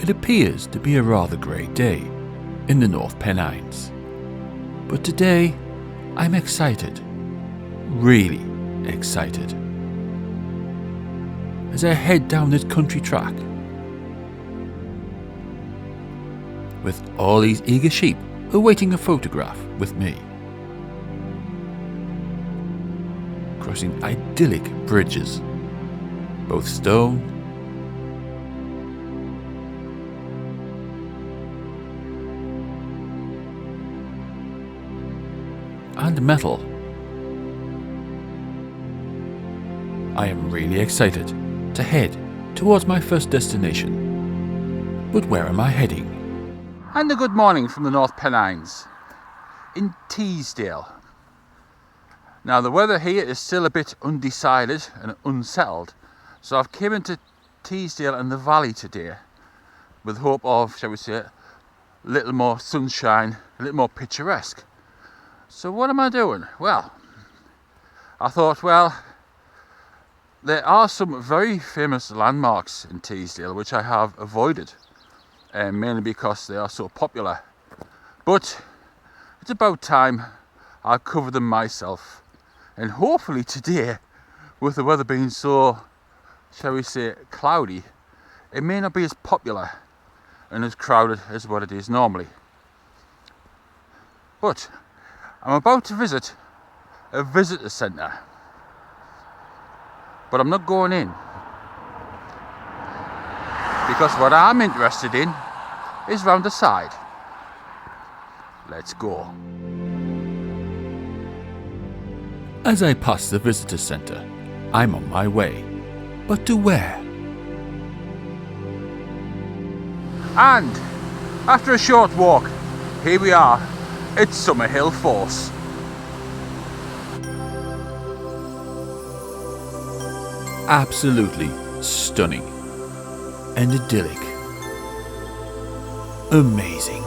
It appears to be a rather grey day in the North Pennines. But today, I'm excited. Really excited. As I head down this country track, with all these eager sheep awaiting a photograph with me. Crossing idyllic bridges, both stone and metal. I am really excited to head towards my first destination. But where am I heading? And a good morning from the North Pennines, in Teesdale. Now the weather here is still a bit undecided and unsettled, so I've came into Teesdale and the valley today with hope of, shall we say, a little more sunshine, a little more picturesque. So what am I doing? Well, I thought, well, there are some very famous landmarks in Teesdale which I have avoided. Mainly because they are so popular, but it's about time I cover them myself, and hopefully today, with the weather being so, shall we say, cloudy, it may not be as popular and as crowded as what it is normally. But I'm about to visit a visitor centre, but I'm not going in, because what I'm interested in is round the side. Let's go. As I pass the visitor centre, I'm on my way. But to where? And after a short walk, here we are at Summerhill Force. Absolutely stunning and idyllic. Amazing.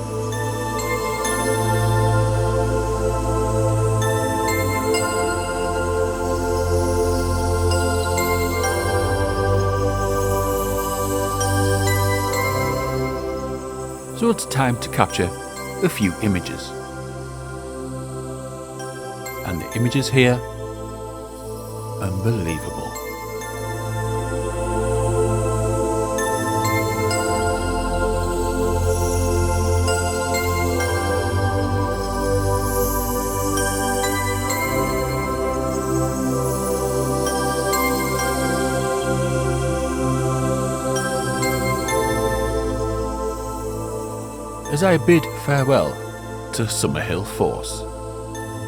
So it's time to capture a few images. And the images here, unbelievable. As I bid farewell to Summerhill Force,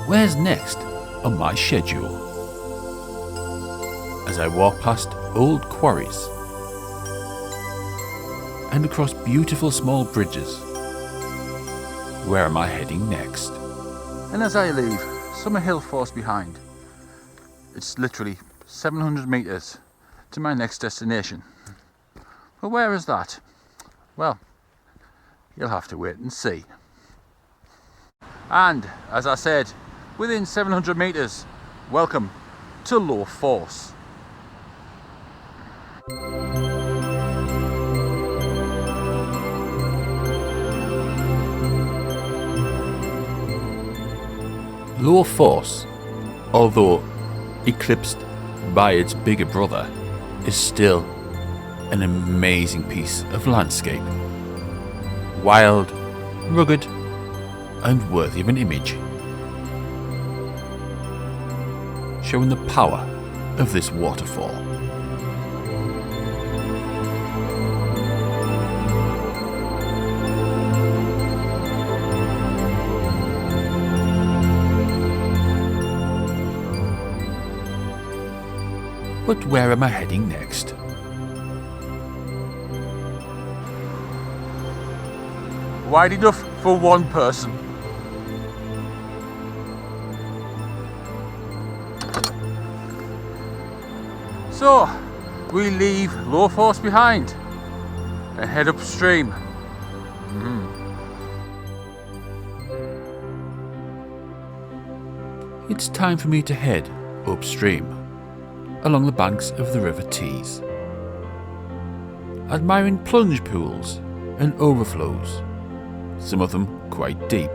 where's next on my schedule? As I walk past old quarries and across beautiful small bridges, where am I heading next? And as I leave Summerhill Force behind, it's literally 700 metres to my next destination. But where is that? Well, you'll have to wait and see. And as I said, within 700 metres, welcome to Low Force. Low Force, although eclipsed by its bigger brother, is still an amazing piece of landscape. Wild, rugged, and worthy of an image, showing the power of this waterfall. But where am I heading next? Wide enough for one person. So, we leave Low Force behind and head upstream. It's time for me to head upstream along the banks of the River Tees, admiring plunge pools and overflows, some of them quite deep.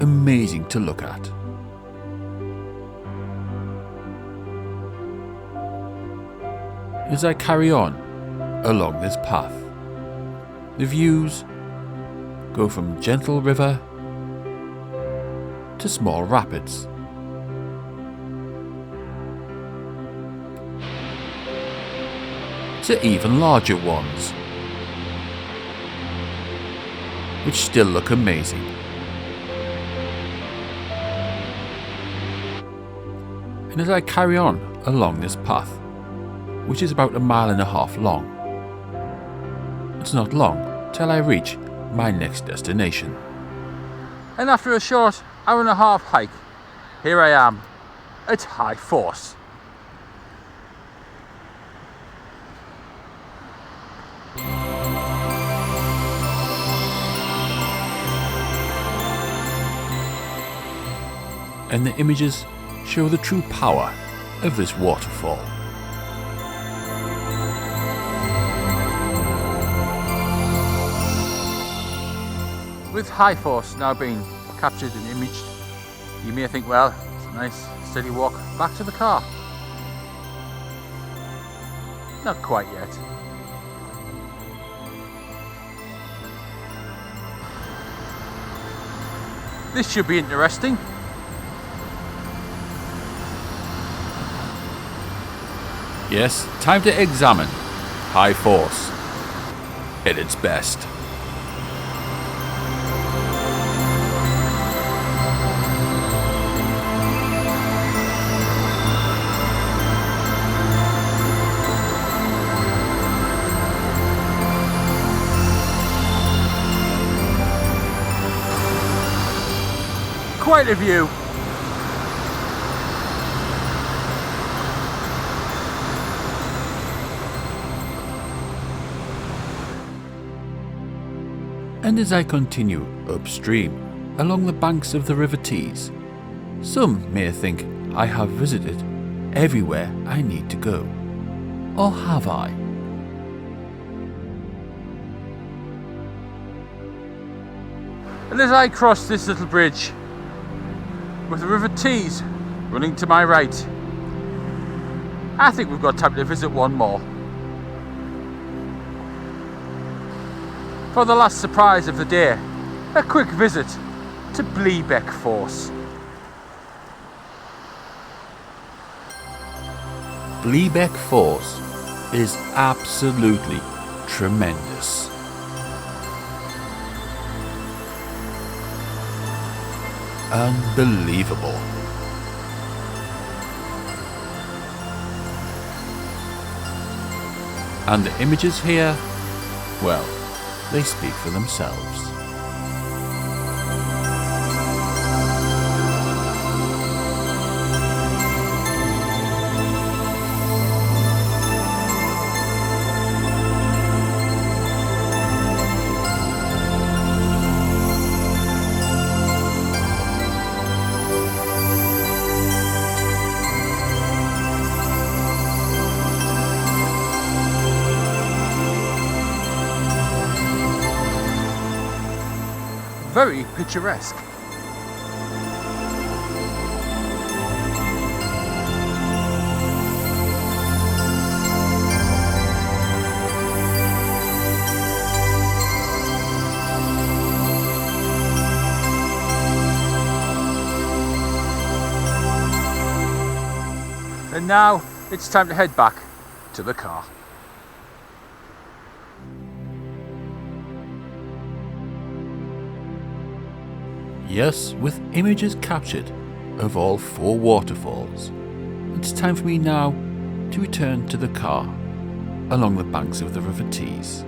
Amazing to look at. As I carry on along this path, the views go from gentle river to small rapids, to even larger ones, which still look amazing. And as I carry on along this path, which is about 1.5 miles long, it's not long till I reach my next destination. And after a short 1.5 hour hike, here I am at High Force. And the images show the true power of this waterfall. With High Force now being captured and imaged, you may think, well, it's a nice steady walk back to the car. Not quite yet. This should be interesting. Yes, time to examine High Force at its best. Quite a view. And as I continue upstream along the banks of the River Tees, some may think I have visited everywhere I need to go. Or have I? And as I cross this little bridge, with the River Tees running to my right, I think we've got time to visit one more. For the last surprise of the day, a quick visit to Bleabeck Force. Bleabeck Force is absolutely tremendous. Unbelievable. And the images here, well, they speak for themselves. Very picturesque. And now it's time to head back to the car. Yes, with images captured of all 4 waterfalls, it's time for me now to return to the car along the banks of the River Tees,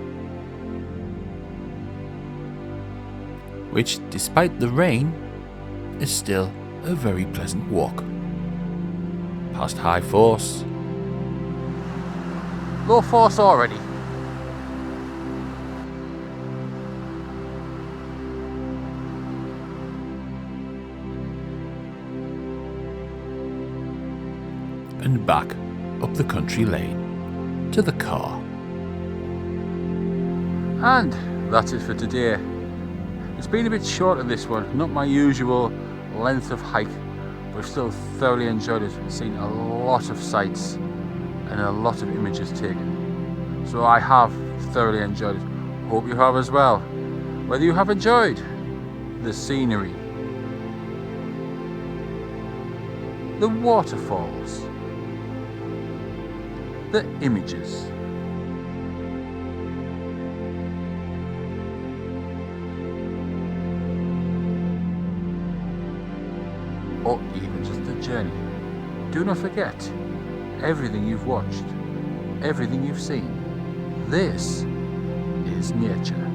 which, despite the rain, is still a very pleasant walk. Past High Force. Low Force already. And back up the country lane to the car. And that's it for today. It's been a bit short of this one, not my usual length of hike, but I've still thoroughly enjoyed it. I've seen a lot of sights and a lot of images taken. So I have thoroughly enjoyed it. Hope you have as well. Whether you have enjoyed the scenery, the waterfalls, the images, or even just the journey, do not forget, everything you've watched, everything you've seen, this is nature.